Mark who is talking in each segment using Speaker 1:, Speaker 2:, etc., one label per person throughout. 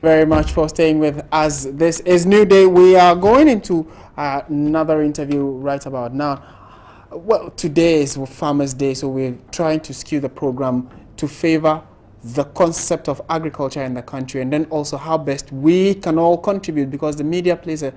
Speaker 1: Very much for staying with us. This is New Day. We are going into another interview right about now. Well, today is Farmers' Day, so we're trying to skew the program to favor the concept of agriculture in the country, and then also how best we can all contribute, because the media plays a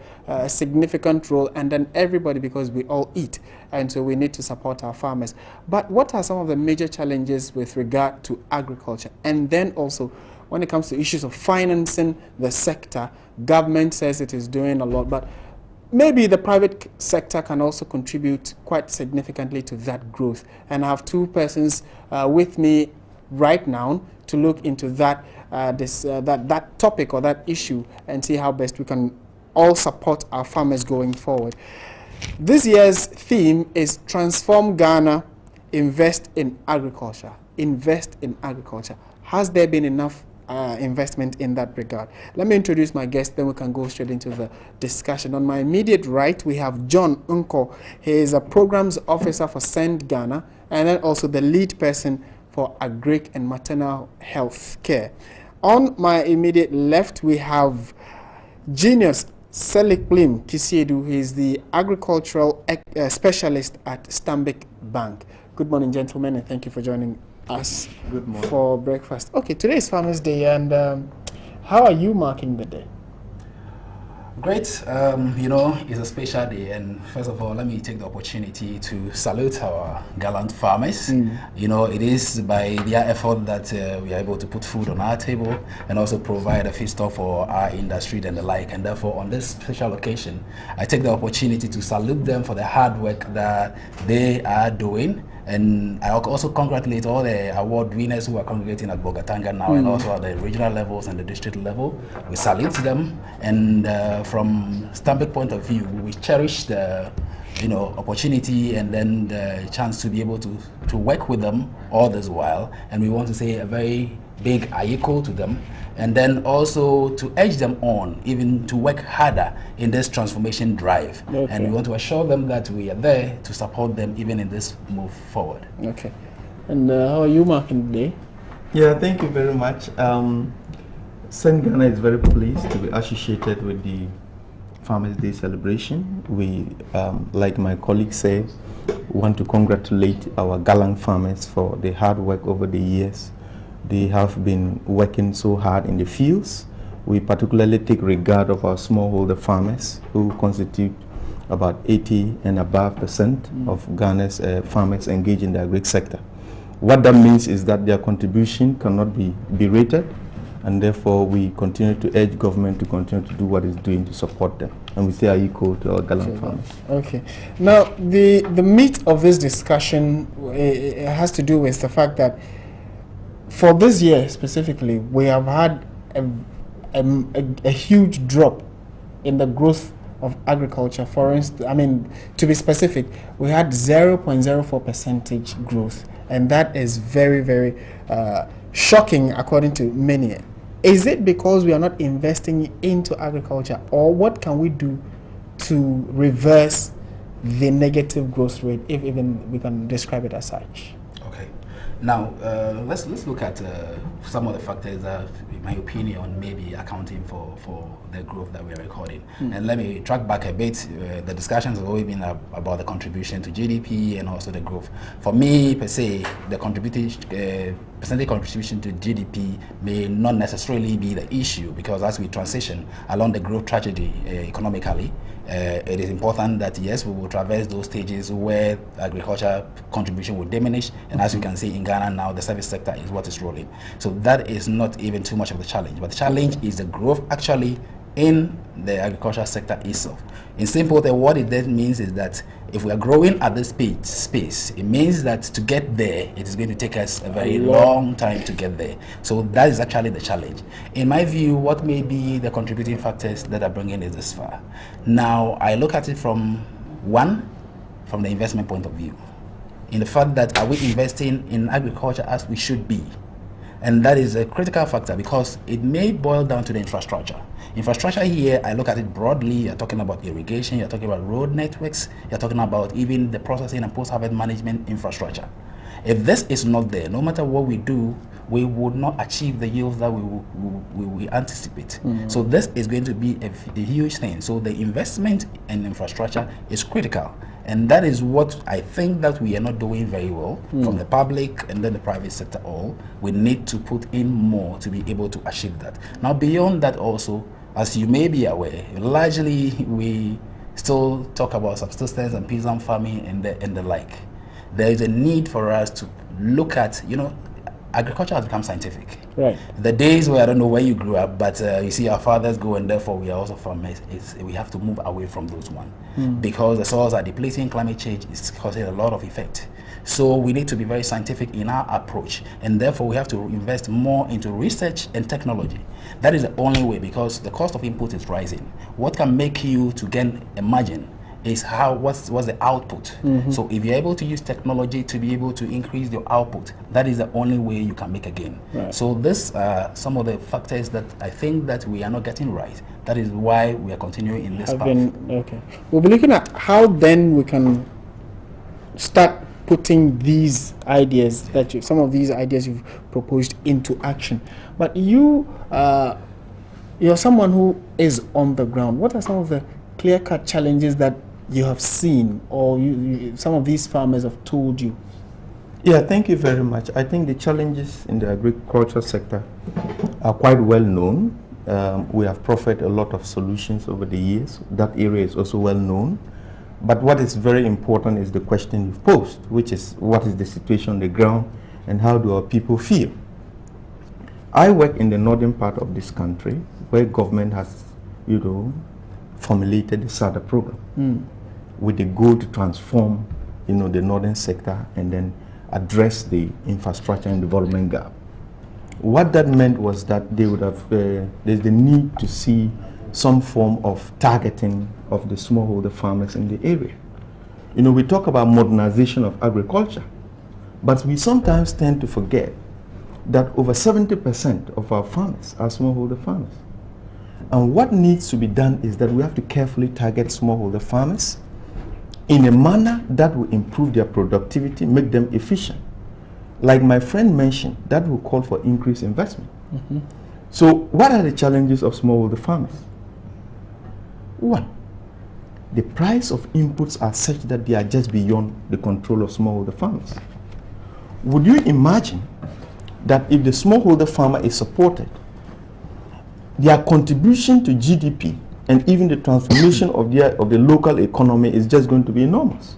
Speaker 1: significant role, and then everybody, because we all eat, and so we need to support our farmers. But what are some of the major challenges with regard to agriculture? And then also, when it comes to issues of financing the sector, government says it is doing a lot, but maybe the private sector can also contribute quite significantly to that growth. And I have two persons with me right now to look into that that topic or that issue and see how best we can all support our farmers going forward. This year's theme is Transform Ghana, Invest in Agriculture. Invest in agriculture. Has there been enough investment in that regard? Let me introduce my guest, then we can go straight into the discussion. On my immediate right, we have John Nkaw. He is a programs officer for Send Ghana, and then also the lead person for agric and maternal health care. On my immediate left, we have Genius Selikplim Kissiedu. He is the agricultural specialist at Standbic Bank. Good morning, gentlemen, and thank you for joining us.
Speaker 2: Good morning.
Speaker 1: For breakfast. Okay, today is Farmers' Day, and how are you marking the day?
Speaker 2: Great. It's a special day, and first of all, let me take the opportunity to salute our gallant farmers. It is by their effort that we are able to put food on our table and also provide a feedstock for our industry and the like. And therefore, on this special occasion, I take the opportunity to salute them for the hard work that they are doing. And I also congratulate all the award winners who are congregating at Bogatanga now and also at the regional levels and the district level. We salute them, and from Standbic point of view, we cherish the opportunity and then the chance to be able to work with them all this while. And we want to say a very big ayiko to them, and then also to urge them on even to work harder in this transformation drive. Okay. And we want to assure them that we are there to support them even in this move forward.
Speaker 1: Okay. And how are you marking the day?
Speaker 3: Yeah, thank you very much. Send Ghana is very pleased to be associated with the Farmers' Day celebration. We, like my colleague said, want to congratulate our gallant farmers for the hard work over the years. They have been working so hard in the fields. We particularly take regard of our smallholder farmers, who constitute about 80 and above percent of Ghana's farmers engaged in the agri sector. What that means is that their contribution cannot be berated, and therefore we continue to urge government to continue to do what it's doing to support them. And we say are equal to our gallant farmers.
Speaker 1: Okay. Now, the meat of this discussion it has to do with the fact that for this year specifically, we have had a huge drop in the growth of agriculture. For instance, to be specific, we had 0.04% growth, and that is very, very shocking according to many. Is it because we are not investing into agriculture, or what can we do to reverse the negative growth rate, if even we can describe it as such?
Speaker 2: Now, let's look at some of the factors that, in my opinion, may be accounting for the growth that we are recording. And let me track back a bit. The discussions have always been about the contribution to GDP and also the growth. For me, per se, the percentage contribution to GDP may not necessarily be the issue, because as we transition along the growth trajectory economically, it is important that, yes, we will traverse those stages where agriculture contribution will diminish, and as we can see in Ghana now, the service sector is what is rolling. So that is not even too much of the challenge, but the challenge is the growth actually in the agricultural sector itself. In simple, what it then means is that if we are growing at this space, it means that to get there, it is going to take us a very long time to get there. So that is actually the challenge. In my view, what may be the contributing factors that are bringing it this far? Now, I look at it from the investment point of view, in the fact that are we investing in agriculture as we should be? And that is a critical factor, because it may boil down to the infrastructure. Infrastructure here, I look at it broadly. You're talking about irrigation, you're talking about road networks, you're talking about even the processing and post-harvest management infrastructure. If this is not there, no matter what we do, we would not achieve the yields that we anticipate. So this is going to be a huge thing. So the investment in infrastructure is critical. And that is what I think that we are not doing very well from the public and then the private sector all. We need to put in more to be able to achieve that. Now beyond that also, as you may be aware, largely we still talk about subsistence and peasant farming and the like. There is a need for us to look at, agriculture has become scientific.
Speaker 1: Right.
Speaker 2: The days where I don't know where you grew up, but you see our fathers go, and therefore we are also farmers. We have to move away from those ones because the soils are depleting. Climate change is causing a lot of effect. So we need to be very scientific in our approach, and therefore we have to invest more into research and technology. That is the only way, because the cost of input is rising. What can make you to gain a margin is what's the output. So if you're able to use technology to be able to increase your output, that is the only way you can make a gain.
Speaker 1: Right.
Speaker 2: So this some of the factors that I think that we are not getting right. That is why we are continuing in this path.
Speaker 1: Okay. We'll be looking at how then we can start putting these ideas some of these ideas you've proposed into action. But you're someone who is on the ground. What are some of the clear-cut challenges that you have seen, or some of these farmers have told you?
Speaker 3: Yeah, thank you very much. I think the challenges in the agriculture sector are quite well known. We have proffered a lot of solutions over the years. That area is also well known. But what is very important is the question you've posed, which is what is the situation on the ground and how do our people feel? I work in the northern part of this country where government has, formulated the SADA program with the goal to transform, the northern sector and then address the infrastructure and development gap. What that meant was that they would have, there's the need to see some form of targeting of the smallholder farmers in the area. We talk about modernization of agriculture, but we sometimes tend to forget that over 70% of our farmers are smallholder farmers. And what needs to be done is that we have to carefully target smallholder farmers in a manner that will improve their productivity, make them efficient. Like my friend mentioned, that will call for increased investment. So what are the challenges of smallholder farmers? One, the price of inputs are such that they are just beyond the control of smallholder farmers. Would you imagine that if the smallholder farmer is supported, their contribution to GDP and even the transformation of the local economy is just going to be enormous?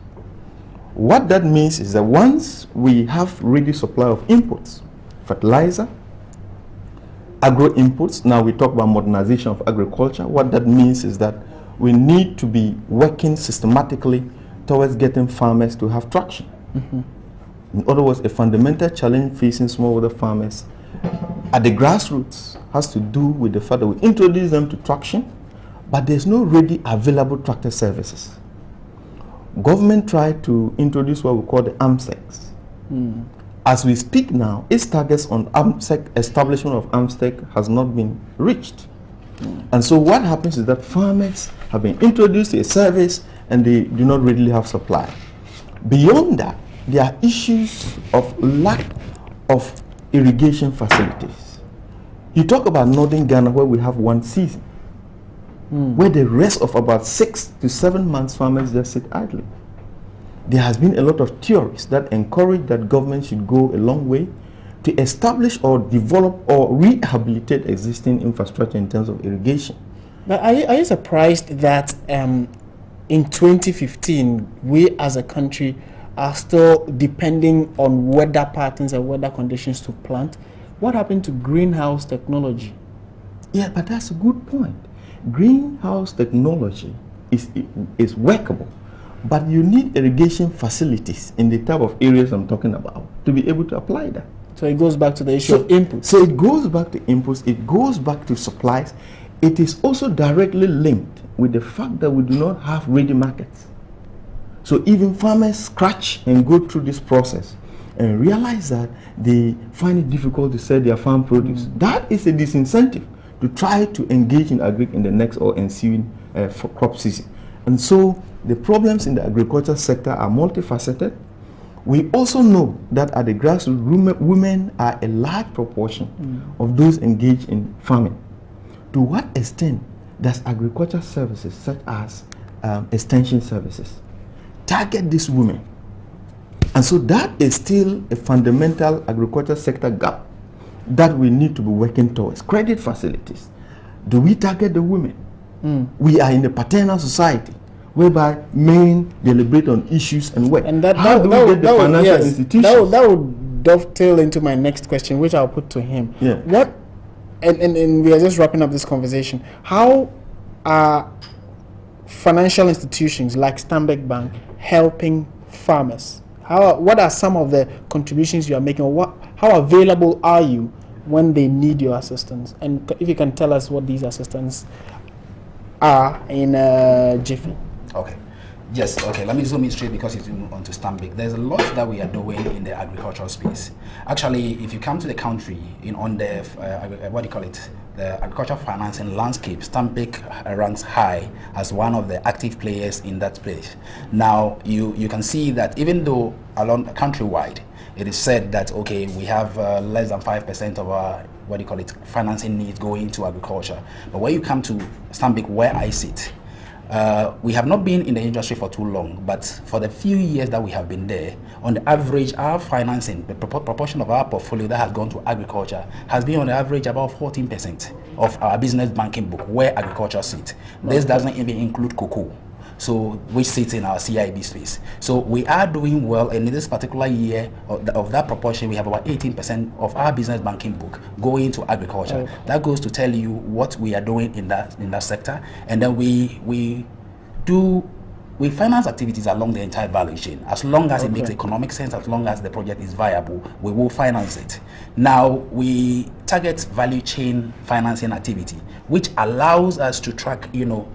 Speaker 3: What that means is that once we have ready supply of inputs, fertilizer, agro inputs, now we talk about modernization of agriculture, what that means is that we need to be working systematically towards getting farmers to have traction. In other words, a fundamental challenge facing smallholder farmers at the grassroots has to do with the fact that we introduce them to traction, but there's no ready available tractor services. Government tried to introduce what we call the AMSECs. As we speak now, its targets on establishment of AMSEC has not been reached. And so what happens is that farmers have been introduced to a service and they do not readily have supply. Beyond that, there are issues of lack of irrigation facilities. You talk about northern Ghana where we have one season, where the rest of about 6 to 7 months farmers just sit idly. There has been a lot of theories that encourage that government should go a long way to establish or develop or rehabilitate existing infrastructure in terms of irrigation.
Speaker 1: But are you surprised that in 2015 we as a country are still depending on weather patterns and weather conditions to plant? What happened to greenhouse technology?
Speaker 3: Yeah, but that's a good point. Greenhouse technology is workable, but you need irrigation facilities in the type of areas I'm talking about to be able to apply that.
Speaker 1: So it goes back to the issue of inputs.
Speaker 3: So it goes back to inputs, it goes back to supplies. It is also directly linked with the fact that we do not have ready markets. So even farmers scratch and go through this process and realize that they find it difficult to sell their farm produce. That is a disincentive to try to engage in agric in the next or ensuing crop season. And so the problems in the agriculture sector are multifaceted. We also know that at the grassroots, women are a large proportion of those engaged in farming. To what extent does agriculture services such as extension services target these women? And so that is still a fundamental agriculture sector gap that we need to be working towards. Credit facilities. Do we target the women? We are in a paternal society whereby men deliberate on issues and work.
Speaker 1: And that would dovetail into my next question, which I'll put to him.
Speaker 3: Yeah.
Speaker 1: What, and we are just wrapping up this conversation. How are financial institutions like Standbic Bank helping farmers? What are some of the contributions you are making, or how available are you when they need your assistance? And if you can tell us what these assistance are in Jiffy.
Speaker 2: Okay. Yes, okay, let me zoom in straight because it's onto Standbic. There's a lot that we are doing in the agricultural space. Actually, if you come to the country on the, the agricultural financing landscape, Standbic ranks high as one of the active players in that space. Now, you can see that even though along countrywide, it is said that, okay, we have less than 5% of our financing needs going to agriculture. But when you come to Standbic, where I sit, we have not been in the industry for too long, but for the few years that we have been there, on the average, our financing, the proportion of our portfolio that has gone to agriculture has been on the average about 14% of our business banking book, where agriculture sits. This doesn't even include cocoa, so which sits in our CIB space. So we are doing well, and in this particular year, of that proportion, we have about 18% of our business banking book going to agriculture.
Speaker 1: Okay.
Speaker 2: That goes to tell you what we are doing in that sector, and then we finance activities along the entire value chain. As long as it makes economic sense, as long as the project is viable, we will finance it. Now, we target value chain financing activity, which allows us to track,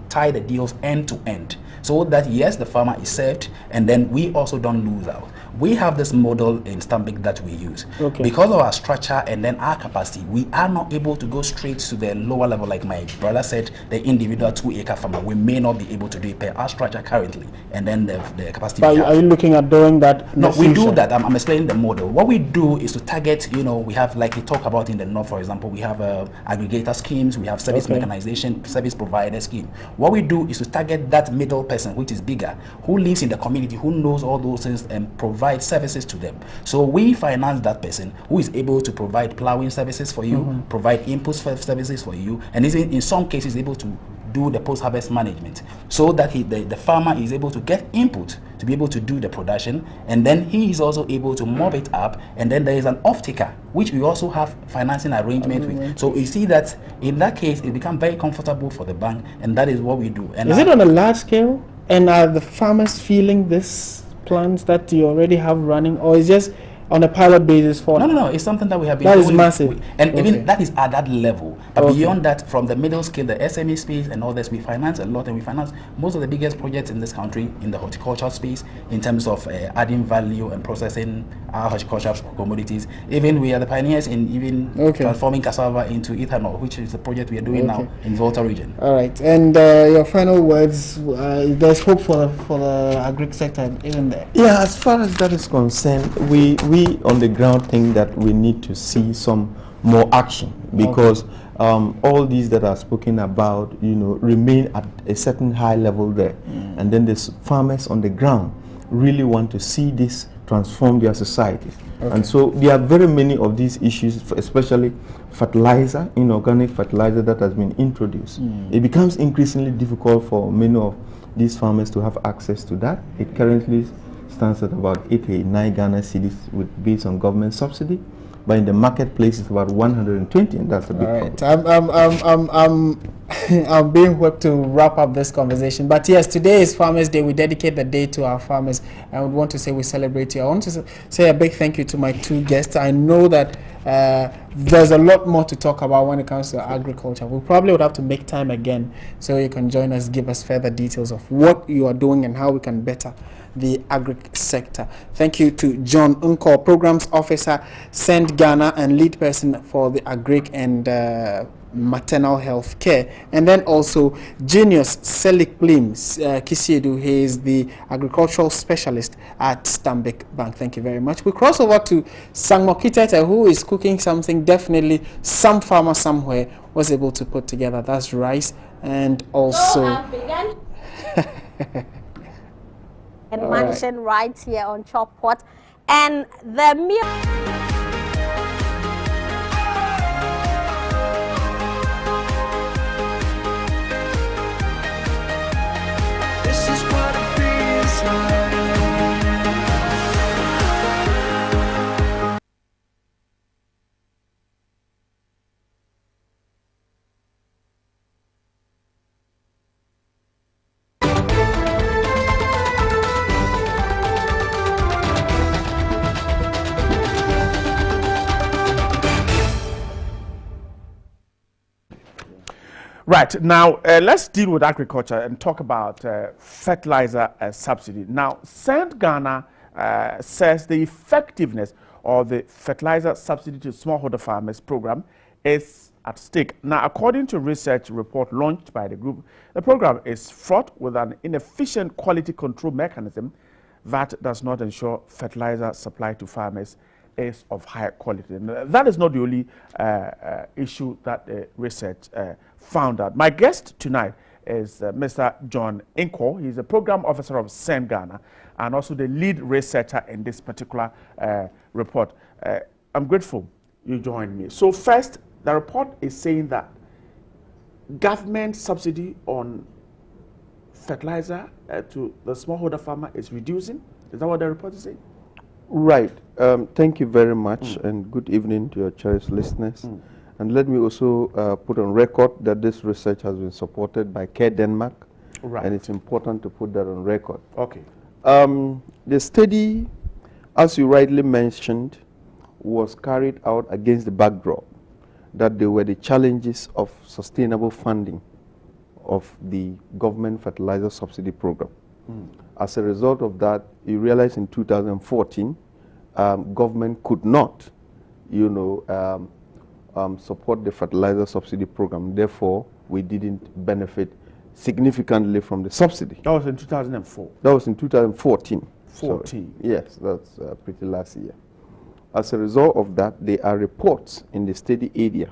Speaker 2: tie the deals end to end, so that yes, the farmer is served, and then we also don't lose out. We have this model in Standbic that we use.
Speaker 1: Okay.
Speaker 2: Because of our structure and then our capacity, we are not able to go straight to the lower level, like my brother said, the individual 2-acre farmer. We may not be able to do it per our structure currently, and then the capacity.
Speaker 1: But are you looking at doing that?
Speaker 2: No, we do that. I'm explaining the model. What we do is to target, we have, like we talk about in the north, for example, we have aggregator schemes, we have service mechanization, service provider scheme. What we do is to target that middle person, which is bigger, who lives in the community, who knows all those things, and provide services to them. So we finance that person who is able to provide plowing services for you, provide input services for you, and is in some cases able to do the post-harvest management, so that the farmer is able to get input to be able to do the production, and then he is also able to mop it up, and then there is an off-taker, which we also have financing arrangement with. So you see that in that case, it becomes very comfortable for the bank, and that is what we do. And
Speaker 1: is it on a large scale? And are the farmers feeling this plans that you already have running, or is just on a pilot basis for
Speaker 2: No, it's something that we have been
Speaker 1: that
Speaker 2: doing.
Speaker 1: is massive,
Speaker 2: and even that is at that level. But beyond that, from the middle scale, the SME space and all this, we finance a lot, and we finance most of the biggest projects in this country in the horticultural space in terms of adding value and processing our horticultural commodities. Even we are the pioneers in transforming cassava into ethanol, which is the project we are doing now in Volta region.
Speaker 1: All right, and your final words. There's hope for the agri sector even there.
Speaker 3: Yeah, as far as that is concerned, we on the ground think that we need to see some more action, because all these that are spoken about, remain at a certain high level there, and then the farmers on the ground really want to see this transform their societies. And so there are very many of these issues, especially fertilizer, inorganic fertilizer that has been introduced. It becomes increasingly difficult for many of these farmers to have access to that. It currently stands at about 89 Ghana cedis based on government subsidy, but in the marketplace it's about 120, and that's a big problem.
Speaker 1: I'm being whipped to wrap up this conversation, but yes, today is Farmers Day. We dedicate the day to our farmers, and we want to say we celebrate you. I want to say a big thank you to my two guests. I know that there's a lot more to talk about when it comes to agriculture. We probably would have to make time again so you can join us, give us further details of what you are doing and how we can better the agri sector. Thank you to John Nkaw, Programs Officer, Send Ghana, and lead person for the agri and maternal health care. And then also Genius Selikplim Kissiedu, he is the agricultural specialist at Standbic Bank. Thank you very much. We cross over to Sangmokitete, who is cooking something definitely some farmer somewhere was able to put together. That's rice and also...
Speaker 4: and mansion right here on Chop Pot. And the meal...
Speaker 5: This is what it feels like.
Speaker 6: Right, now let's deal with agriculture and talk about fertilizer subsidy. Now, Send Ghana says the effectiveness of the fertilizer subsidy to smallholder farmers program is at stake. Now, according to a research report launched by the group, the program is fraught with an inefficient quality control mechanism that does not ensure fertilizer supply to farmers is of higher quality. And that is not the only issue that the research found out. My guest tonight is Mr. John Nkaw. He's a program officer of Send Ghana and also the lead researcher in this particular report. I'm grateful you joined me. So first, the report is saying that government subsidy on fertilizer to the smallholder farmer is reducing. Is that what the report is saying?
Speaker 3: Right. Thank you very much, and good evening to your cherished listeners. And let me also put on record that this research has been supported by Care Denmark, and it's important to put that on record.
Speaker 6: Okay.
Speaker 3: The study, as you rightly mentioned, was carried out against the backdrop that there were the challenges of sustainable funding of the government fertilizer subsidy program. As a result of that, you realize in 2014, government could not, support the fertilizer subsidy program. Therefore, we didn't benefit significantly from the subsidy.
Speaker 6: That was in 2004.
Speaker 3: That was in 2014.
Speaker 6: 14.
Speaker 3: Yes, that's pretty last year. As a result of that, there are reports in the study area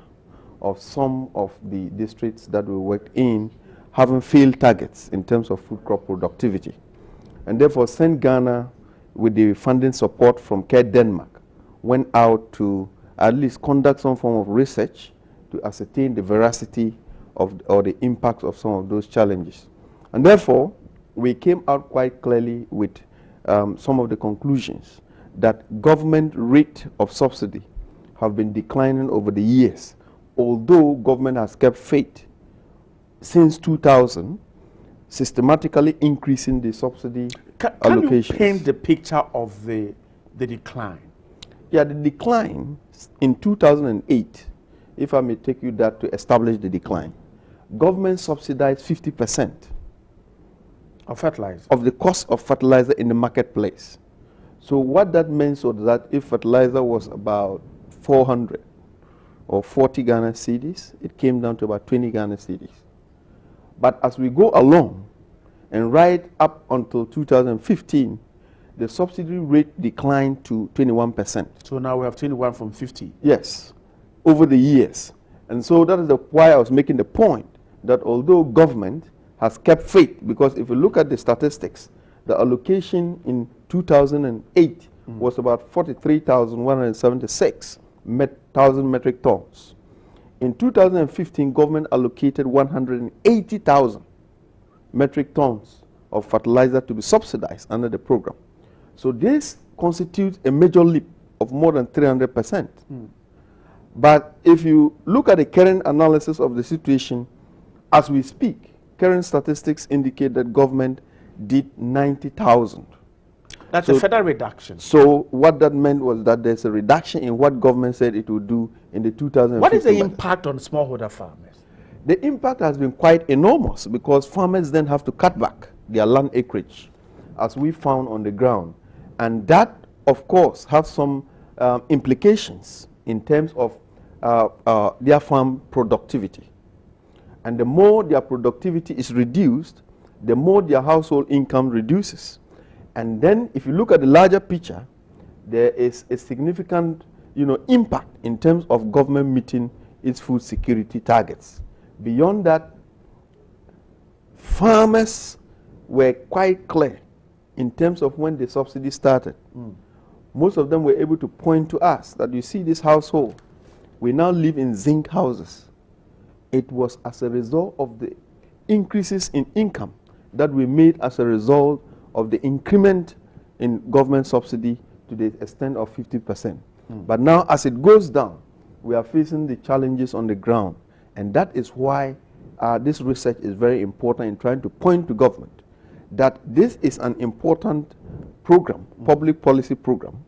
Speaker 3: of some of the districts that we worked in having failed targets in terms of food crop productivity. And therefore, Send Ghana, with the funding support from Care Denmark, went out to at least conduct some form of research to ascertain the veracity of or the impact of some of those challenges. And therefore, we came out quite clearly with some of the conclusions that government rate of subsidy have been declining over the years, although government has kept faith since 2000, systematically increasing the subsidy allocations.
Speaker 6: Can you paint the picture of the decline?
Speaker 3: Yeah, the decline in 2008, if I may take you that to establish the decline, government subsidized 50%
Speaker 6: of fertilizer,
Speaker 3: of the cost of fertilizer in the marketplace. So what that means was that if fertilizer was about 400 or 40 Ghana cedis, it came down to about 20 Ghana cedis. But as we go along, and right up until 2015, the subsidy rate declined to 21%.
Speaker 6: So now we have 21 from 50.
Speaker 3: Yes, over the years. And so that is why I was making the point that although government has kept faith, because if you look at the statistics, the allocation in 2008 was about 43,176 thousand metric tons. In 2015, government allocated 180,000 metric tons of fertilizer to be subsidized under the program. So this constitutes a major leap of more than 300%. But if you look at the current analysis of the situation, as we speak, current statistics indicate that government did 90,000.
Speaker 6: That's a further reduction.
Speaker 3: So what that meant was that there's a reduction in what government said it would do in the 2015.
Speaker 6: What is the impact on smallholder farmers?
Speaker 3: The impact has been quite enormous because farmers then have to cut back their land acreage, as we found on the ground. And that, of course, has some implications in terms of their farm productivity. And the more their productivity is reduced, the more their household income reduces. And then if you look at the larger picture, there is a significant impact in terms of government meeting its food security targets. Beyond that, farmers were quite clear in terms of when the subsidy started. Most of them were able to point to us that, you see, this household, we now live in zinc houses. It was as a result of the increases in income that we made as a result of the increment in government subsidy to the extent of 50%. But now, as it goes down, we are facing the challenges on the ground. And that is why this research is very important in trying to point to government that this is an important program, public policy program,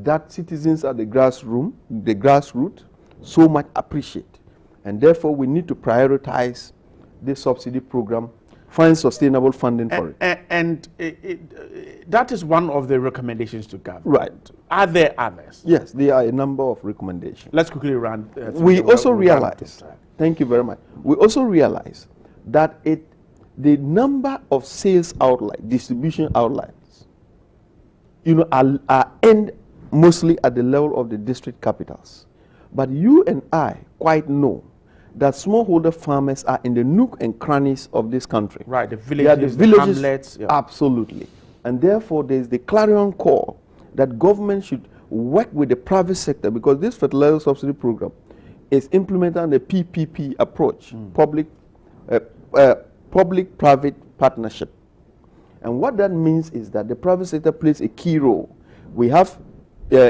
Speaker 3: that citizens at the grassroots so much appreciate. And therefore, we need to prioritize this subsidy program, find sustainable funding for it.
Speaker 6: And that is one of the recommendations to government.
Speaker 3: Right.
Speaker 6: Are there others?
Speaker 3: Yes, there are a number of recommendations.
Speaker 6: Let's quickly run.
Speaker 3: We also realize, thank you very much, we also realize that the number of sales outlets, distribution outlets, are end mostly at the level of the district capitals. But you and I quite know that smallholder farmers are in the nook and crannies of this country.
Speaker 6: Right, the villages,
Speaker 3: they are the villages,
Speaker 6: hamlets. Yeah.
Speaker 3: Absolutely. And therefore, there is the clarion call that government should work with the private sector, because this fertilizer subsidy program is implemented on the PPP approach, public-private partnership. And what that means is that the private sector plays a key role. We have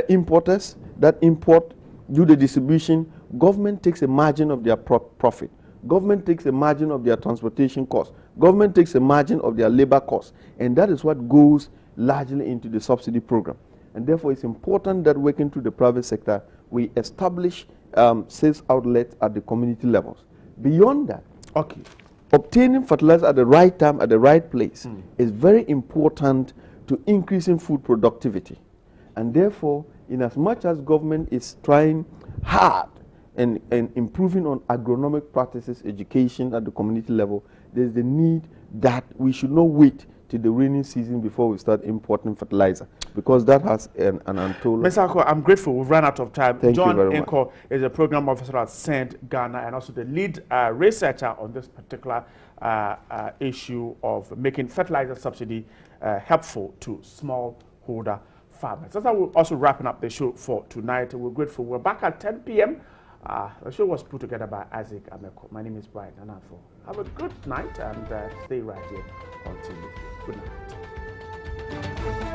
Speaker 3: importers that import, do the distribution. Government takes a margin of their profit. Government takes a margin of their transportation costs. Government takes a margin of their labor costs. And that is what goes largely into the subsidy program. And therefore, it's important that working through the private sector, we establish sales outlets at the community levels. Beyond that, obtaining fertilizer at the right time, at the right place, is very important to increasing food productivity. And therefore, in as much as government is trying hard and improving on agronomic practices, education at the community level, there's the need that we should not wait till the rainy season before we start importing fertilizer, because that has an untold...
Speaker 6: Mr. Nkaw, I'm grateful. We've run out of time.
Speaker 3: Thank
Speaker 6: John
Speaker 3: you very
Speaker 6: Nkaw
Speaker 3: much.
Speaker 6: is a program officer at St. Ghana and also the lead researcher on this particular issue of making fertilizer subsidy helpful to smallholder farmers. That's how we're also wrapping up the show for tonight. We're grateful. We're back at 10 p.m. The show was put together by Isaac Ameko. My name is Brian Anafo. Have a good night and stay right here until good night.